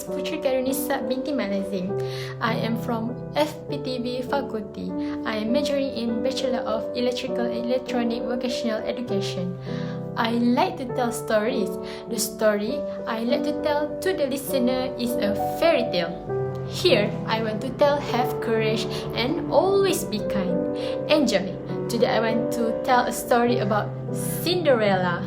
Putri Karunisa binti Malazim. I am from FPTB faculty. I am majoring in Bachelor of Electrical and Electronic Vocational Education. I like to tell stories. The story I like to tell to the listener is a fairy tale. Here, I want to tell have courage and always be kind. Enjoy! Today I want to tell a story about Cinderella.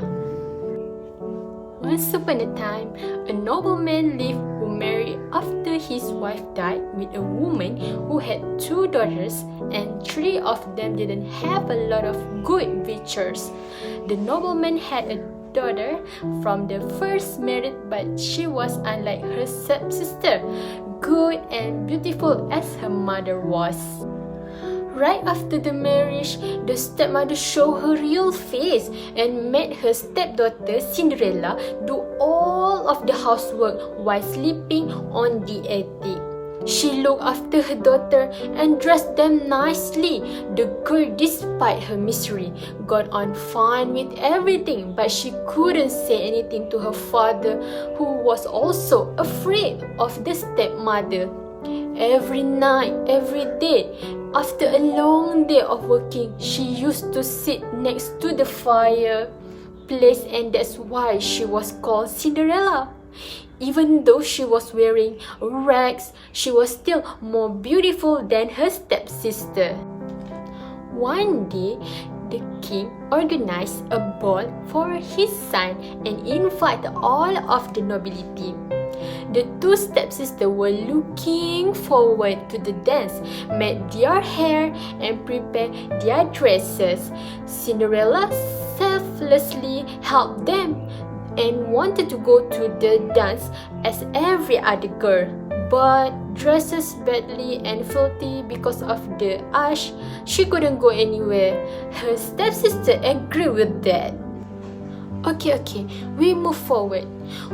Once upon a time, a nobleman lived who married after his wife died with a woman who had 2 daughters and 3 of them didn't have a lot of good virtues. The nobleman had a daughter from the first marriage, but she was unlike her stepsister, good and beautiful as her mother was. Right after the marriage, the stepmother showed her real face and made her stepdaughter Cinderella do all of the housework while sleeping on the attic. She looked after her daughter and dressed them nicely. The girl, despite her misery, got on fine with everything, but she couldn't say anything to her father, who was also afraid of the stepmother. Every night, every day, after a long day of working, she used to sit next to the fireplace, and that's why she was called Cinderella. Even though she was wearing rags, she was still more beautiful than her stepsister. One day, the king organized a ball for his son and invited all of the nobility. The 2 stepsisters were looking forward to the dance, made their hair and prepared their dresses. Cinderella selflessly helped them and wanted to go to the dance as every other girl, but dresses badly and filthy because of the ash, she couldn't go anywhere. Her stepsister agreed with that. Okay, we move forward.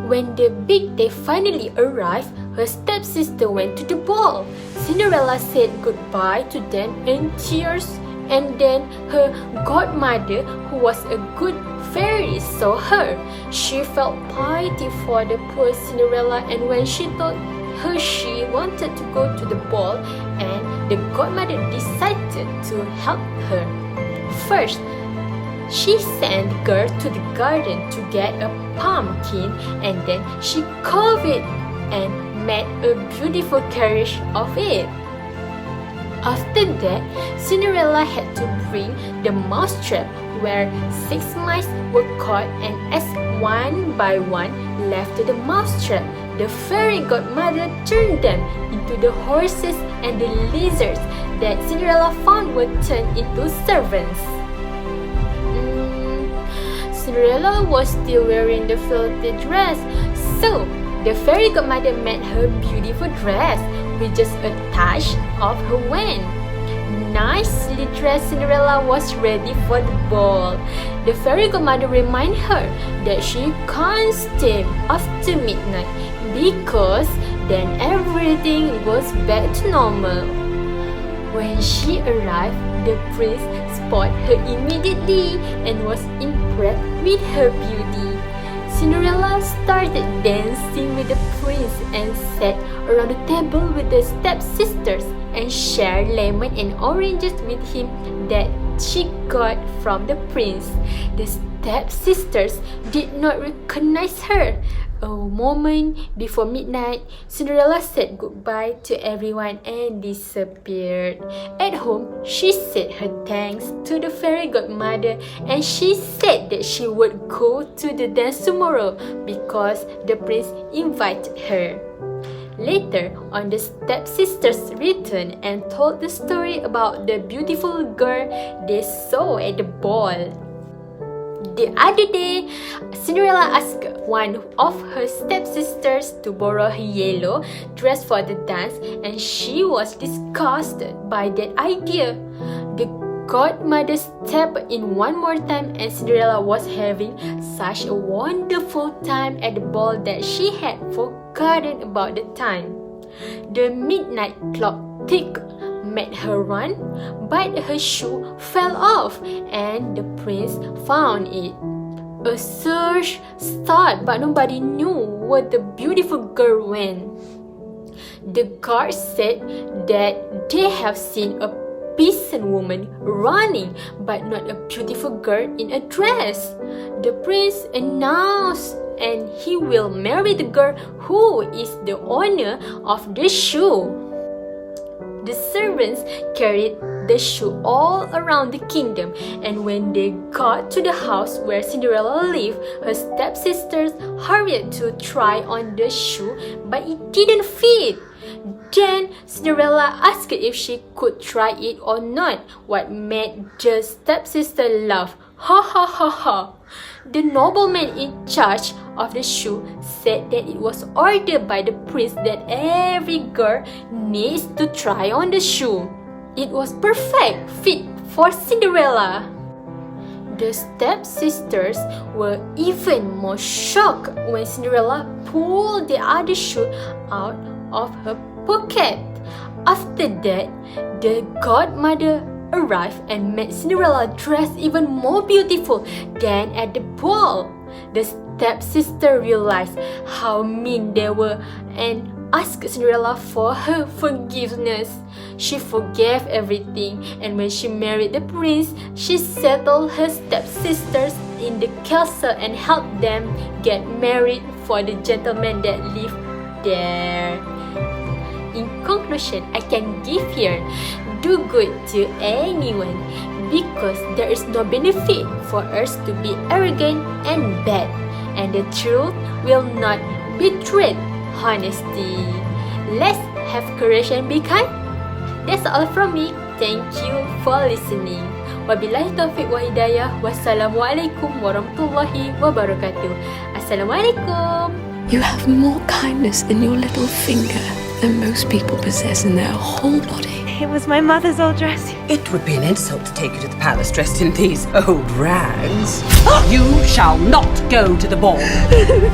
When the big day finally arrived, her stepsister went to the ball. Cinderella said goodbye to them in tears, and then her godmother, who was a good fairy, saw her. She felt pity for the poor Cinderella, and when she told her she wanted to go to the ball, and the godmother decided to help her. First, she sent the girl to the garden to get a pumpkin, and then she carved it and made a beautiful carriage of it. After that, Cinderella had to bring the mousetrap, where 6 mice were caught, and as one by one left to the mousetrap, the fairy godmother turned them into the horses, and the lizards that Cinderella found were turned into servants. Cinderella was still wearing the filthy dress, so the fairy godmother made her beautiful dress with just a touch of her wand. Nicely dressed Cinderella was ready for the ball. The fairy godmother reminded her that she can't stay after midnight because then everything goes back to normal. When she arrived, the prince spotted her immediately and was impressed with her beauty. Cinderella started dancing with the prince and sat around the table with the stepsisters and shared lemon and oranges with him that she got from the prince. The stepsisters did not recognize her. A moment before midnight, Cinderella said goodbye to everyone and disappeared. At home, she said her thanks to the fairy godmother, and she said that she would go to the dance tomorrow because the prince invited her. Later on, the stepsisters returned and told the story about the beautiful girl they saw at the ball. The other day, Cinderella asked one of her stepsisters to borrow her yellow dress for the dance, and she was disgusted by that idea. The godmother stepped in one more time, and Cinderella was having such a wonderful time at the ball that she had forgotten about the time. The midnight clock ticked, made her run, but her shoe fell off and the prince found it. A search started, but nobody knew where the beautiful girl went. The guards said that they have seen a peasant woman running, but not a beautiful girl in a dress. The prince announced, and he will marry the girl who is the owner of the shoe. The servants carried the shoe all around the kingdom, and when they got to the house where Cinderella lived, her stepsisters hurried to try on the shoe, but it didn't fit. Then Cinderella asked if she could try it or not, what made the stepsister laugh. Ha ha ha ha! The nobleman in charge of the shoe said that it was ordered by the prince that every girl needs to try on the shoe. It was perfect fit for Cinderella. The stepsisters were even more shocked when Cinderella pulled the other shoe out of her pocket. After that, the godmother arrived and made Cinderella dress even more beautiful than at the ball. The stepsister realized how mean they were and asked Cinderella for her forgiveness. She forgave everything, and when she married the prince, she settled her stepsisters in the castle and helped them get married for the gentleman that lived there. In conclusion, I can give here: do good to anyone, because there is no benefit for us to be arrogant and bad, and the truth will not betray honesty. Let's have courage and be kind. That's all from me. Thank you for listening. Wabillahi taufiq wa hidayah. Wassalamualaikum warahmatullahi wabarakatuh. Assalamualaikum. You have more kindness in your little finger than most people possess in their whole body. It was my mother's old dress. It would be an insult to take you to the palace dressed in these old rags. You shall not go to the ball.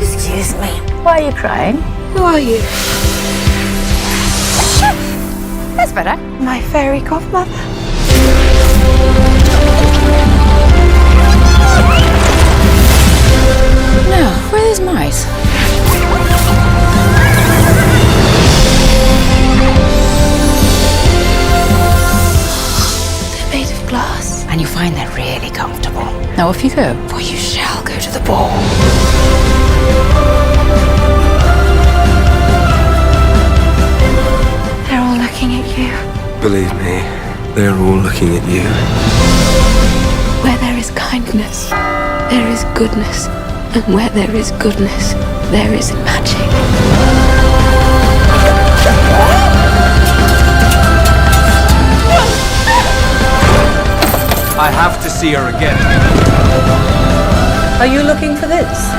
Excuse me. Why are you crying? Who are you? That's better. My fairy godmother. Now, where are those mice? They're made of glass. And you find they're really comfortable. Now off you go. For you shall go to the ball. They're all looking at you. Believe me, they are all looking at you. Where there is kindness, there is goodness. And where there is goodness, there is magic. I have to see her again. Are you looking for this?